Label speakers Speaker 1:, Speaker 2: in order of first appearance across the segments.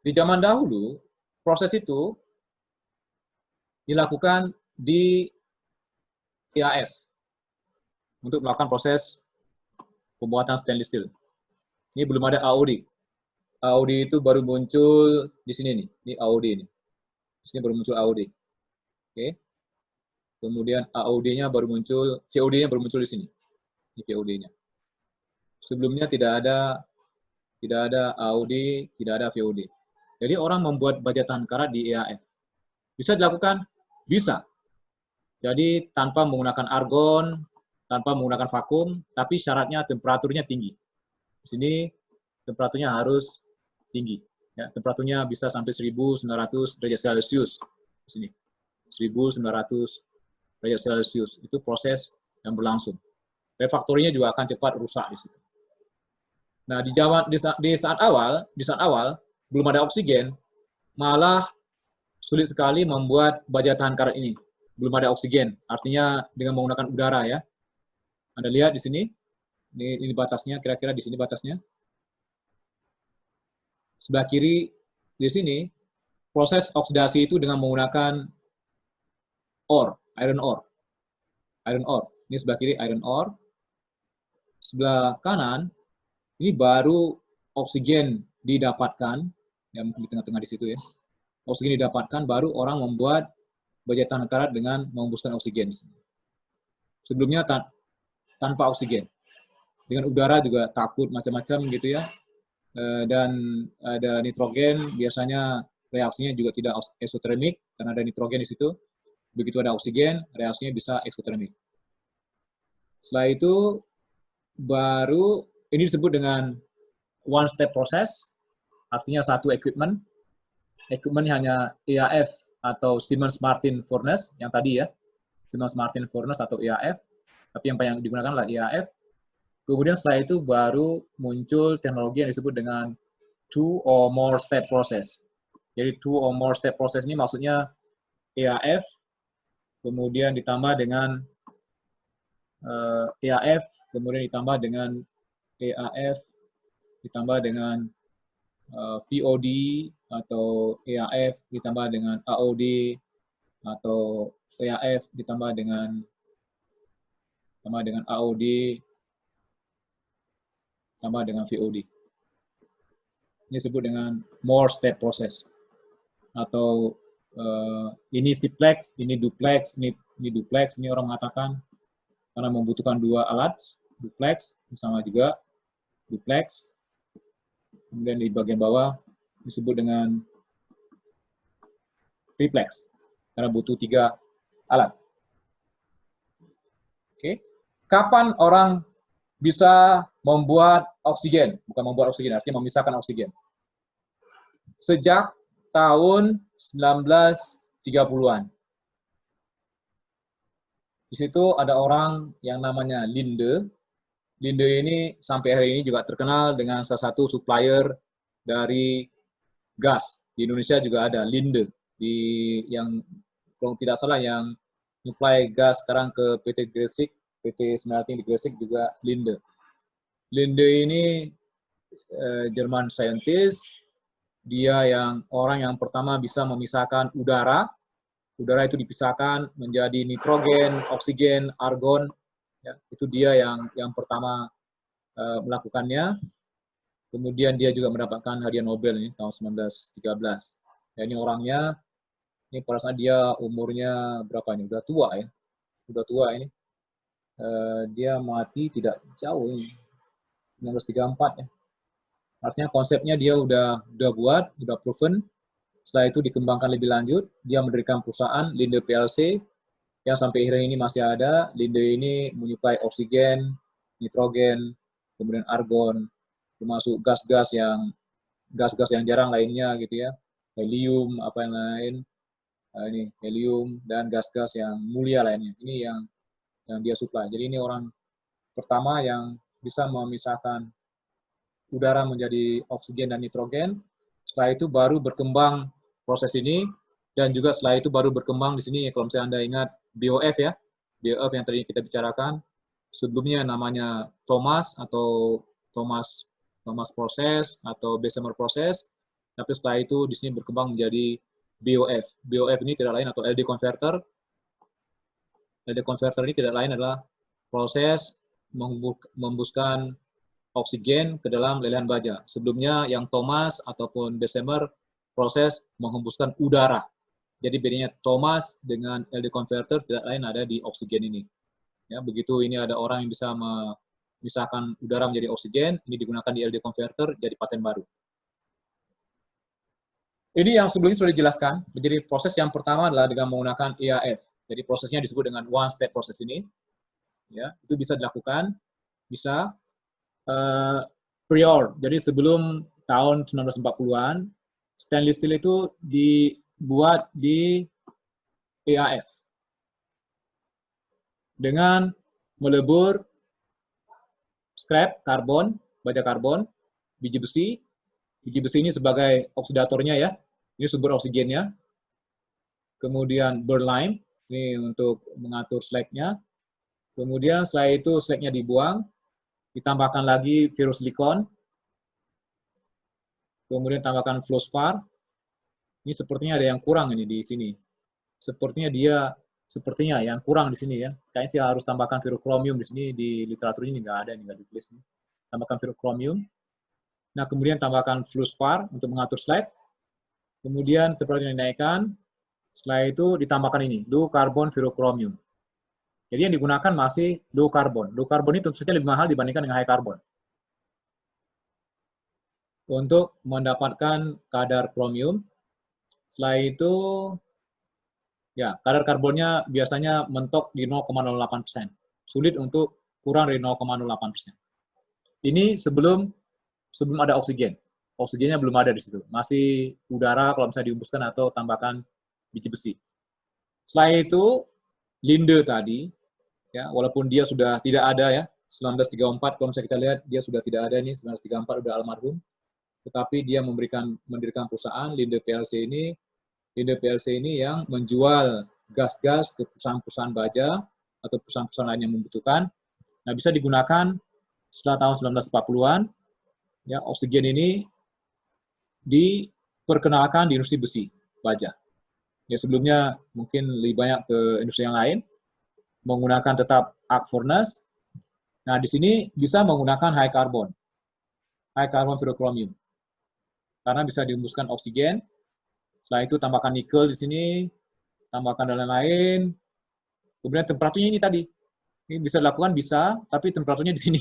Speaker 1: Di zaman dahulu, proses itu dilakukan di EAF untuk melakukan proses pembuatan stainless steel. Ini belum ada AOD. AOD itu baru muncul di sini nih. Ini AOD ini. Di sini baru muncul AOD. Oke. Kemudian AOD-nya baru muncul, VOD-nya baru muncul di sini. Ini VOD-nya. Sebelumnya tidak ada AOD, tidak ada VOD. Jadi orang membuat baja tahan karat di EAF. Bisa dilakukan? Bisa. Jadi tanpa menggunakan argon, tanpa menggunakan vakum, tapi syaratnya temperaturnya tinggi. Di sini temperaturnya harus tinggi. Ya, temperaturnya bisa sampai 1900 derajat Celcius. Di sini. 1900 derajat Celcius. Itu proses yang berlangsung. Refaktorinya juga akan cepat rusak di situ. Nah, di saat awal belum ada oksigen, malah sulit sekali membuat baja tahan karat ini. Belum ada oksigen, artinya dengan menggunakan udara ya. Anda lihat di sini, ini batasnya, kira-kira di sini batasnya. Sebelah kiri di sini, proses oksidasi itu dengan menggunakan iron ore. Ini sebelah kiri iron ore. Sebelah kanan, ini baru oksigen didapatkan, ya mungkin di tengah-tengah di situ ya. Oksigen didapatkan, baru orang membuat baja tahan karat dengan mengembuskan oksigen. Sebelumnya tanpa oksigen. Dengan udara juga takut macam-macam gitu ya. Dan ada nitrogen, biasanya reaksinya juga tidak eksotermik, karena ada nitrogen di situ. Begitu ada oksigen, reaksinya bisa eksotermik. Setelah itu, baru ini disebut dengan one step process, artinya satu equipment. Equipment hanya EAF atau Siemens-Martin Furnace yang tadi ya, Siemens-Martin Furnace atau EAF, tapi yang paling digunakan adalah EAF. Kemudian setelah itu baru muncul teknologi yang disebut dengan two or more step process. Jadi two or more step process ini maksudnya EAF, kemudian ditambah dengan EAF, kemudian ditambah dengan EAF, ditambah dengan VOD atau EAF ditambah dengan AOD atau EAF ditambah dengan AOD tambah dengan VOD. Ini disebut dengan more step process. Atau ini simplex, ini duplex, ini duplex, ini orang mengatakan karena membutuhkan dua alat, duplex, sama juga duplex. Kemudian di bagian bawah disebut dengan triplex, karena butuh 3 alat. Oke. Kapan orang bisa membuat oksigen? Bukan membuat oksigen, artinya memisahkan oksigen. Sejak tahun 1930-an. Di situ ada orang yang namanya Linde. Linde ini sampai hari ini juga terkenal dengan salah satu supplier dari gas. Di Indonesia juga ada Linde, yang kalau tidak salah yang supply gas sekarang ke PT Gresik, PT Smelting di Gresik juga Linde. Linde ini Jerman scientist, dia orang yang pertama bisa memisahkan udara. Udara itu dipisahkan menjadi nitrogen, oksigen, argon. Ya, itu dia yang pertama melakukannya. Kemudian dia juga mendapatkan hadiah Nobel ini tahun 1913. Ya, ini orangnya, ini pada saat dia umurnya berapa ini? Udah tua ya. Udah tua ini. Dia mati tidak jauh ini. 1934 ya. Artinya konsepnya dia udah buat, udah proven. Setelah itu dikembangkan lebih lanjut, dia mendirikan perusahaan Linde PLC yang sampai hari ini masih ada. Linde ini menyuplai oksigen, nitrogen, kemudian argon, termasuk gas-gas yang jarang lainnya gitu ya, helium apa yang lain, ini helium dan gas-gas yang mulia lainnya. Ini yang dia suplai. Jadi ini orang pertama yang bisa memisahkan udara menjadi oksigen dan nitrogen. Setelah itu baru berkembang proses ini, dan juga setelah itu baru berkembang di sini, kalau misalnya Anda ingat BOF ya, BOF yang tadi kita bicarakan, sebelumnya namanya Thomas proses atau Bessemer proses, tapi setelah itu di sini berkembang menjadi BOF. BOF ini tidak lain atau LD converter. LD converter ini tidak lain adalah proses menghembuskan oksigen ke dalam lelehan baja. Sebelumnya yang Thomas ataupun Bessemer proses menghembuskan udara. Jadi bedanya Thomas dengan LD converter tidak lain ada di oksigen ini. Ya, begitu ini ada orang yang bisa memisahkan udara menjadi oksigen, ini digunakan di LD converter jadi paten baru. Ini yang sebelumnya sudah dijelaskan. Jadi proses yang pertama adalah dengan menggunakan EAF. Jadi prosesnya disebut dengan one step proses ini. Ya, itu bisa dilakukan, bisa prior. Jadi sebelum tahun 1940-an, stainless steel itu dibuat di EAF dengan melebur scrap karbon, baja karbon, biji besi. Biji besi ini sebagai oksidatornya ya. Ini sumber oksigennya. Kemudian burn lime, ini untuk mengatur slag-nya. Kemudian setelah itu slag-nya dibuang, ditambahkan lagi ferrosilikon. Kemudian tambahkan fluorspar. Ini sepertinya ada yang kurang ini di sini. Sepertinya yang kurang di sini ya. Kayaknya sih harus tambahkan ferrokromium di sini, di literatur ini nggak ada, nggak ditulis. Tambahkan ferrokromium. Nah, kemudian tambahkan fluorspar untuk mengatur slag. Kemudian temperaturnya dinaikkan. Setelah itu ditambahkan ini, low carbon ferrokromium. Jadi yang digunakan masih low carbon. Low carbon ini tentu saja lebih mahal dibandingkan dengan high carbon. Untuk mendapatkan kadar kromium, setelah itu ya, kadar karbonnya biasanya mentok di 0,08%. Sulit untuk kurang dari 0,08%. Ini sebelum ada oksigen. Oksigennya belum ada di situ. Masih udara kalau misalnya dihembuskan atau tambahkan biji besi. Setelah itu, Linde tadi, ya, walaupun dia sudah tidak ada ya, 1934, kalau misalnya kita lihat, dia sudah tidak ada nih, 1934 udah almarhum. Tetapi dia mendirikan perusahaan, Linde PLC ini. Linde PLC ini yang menjual gas-gas ke perusahaan-perusahaan baja atau perusahaan-perusahaan lain yang membutuhkan. Nah, bisa digunakan setelah tahun 1940-an, ya, oksigen ini diperkenalkan di industri besi, baja. Ya, sebelumnya mungkin lebih banyak ke industri yang lain, menggunakan tetap arc furnace. Nah, di sini bisa menggunakan high carbon ferrochrome, karena bisa dihembuskan oksigen. Setelah itu tambahkan nikel di sini, tambahkan dan lain-lain. Kemudian temperaturnya ini tadi. Ini bisa dilakukan, bisa, tapi temperaturnya di sini.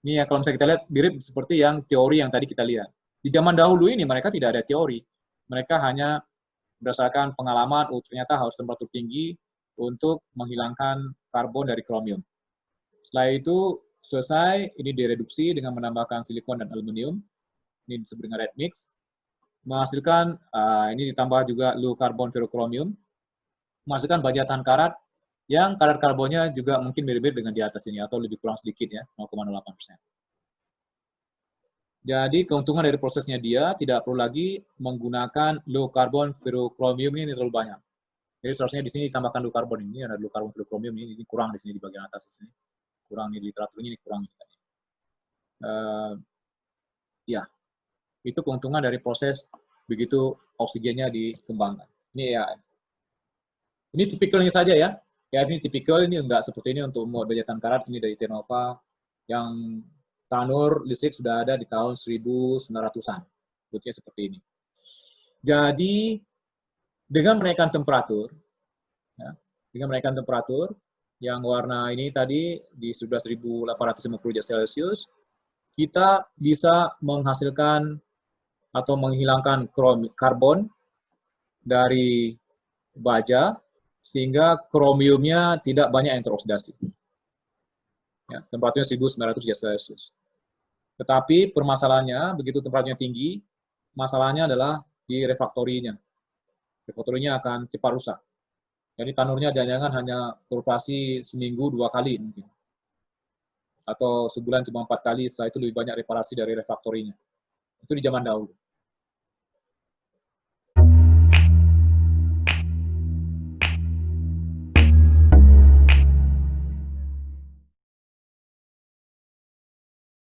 Speaker 1: Ini ya, kalau misalnya kita lihat, mirip seperti yang teori yang tadi kita lihat. Di zaman dahulu ini mereka tidak ada teori. Mereka hanya berdasarkan pengalaman, ternyata harus temperatur tinggi untuk menghilangkan karbon dari kromium. Setelah itu selesai, ini direduksi dengan menambahkan silikon dan aluminium. Ini disebut dengan red mix. Menghasilkan, ini ditambah juga low carbon ferrocromium, menghasilkan baja tahan karat yang kadar karbonnya juga mungkin mirip-mirip dengan di atas ini, atau lebih kurang sedikit ya, 0,08%. Jadi keuntungan dari prosesnya dia tidak perlu lagi menggunakan low carbon ferrocromium ini terlalu banyak. Jadi seharusnya di sini ditambahkan low carbon ini, ada low carbon ferrocromium ini kurang di sini di bagian atas di sini. Kurang di literaturnya ini kurang. Ya. Itu keuntungan dari proses begitu oksigennya dikembangkan. Ini ya. Ini tipikalnya saja ya. Ya, ini tipikal, ini enggak seperti ini untuk mode baja tahan karat, ini dari Tenova yang tanur listrik sudah ada di tahun 1900-an. Bentuknya seperti ini. Jadi dengan menaikkan temperatur, ya, yang warna ini tadi di 11.850 derajat Celcius, kita bisa menghasilkan atau menghilangkan karbon dari baja sehingga kromiumnya tidak banyak yang teroksidasi. Ya, temperaturnya 1900 derajat Celcius. Tetapi permasalahannya, begitu temperaturnya tinggi, masalahnya adalah di refraktorinya. Refraktorinya akan cepat rusak. Jadi tanurnya jangan hanya beroperasi seminggu 2 kali mungkin. Atau sebulan cuma 4 kali, setelah itu lebih banyak reparasi dari refraktorinya. Itu di zaman dahulu.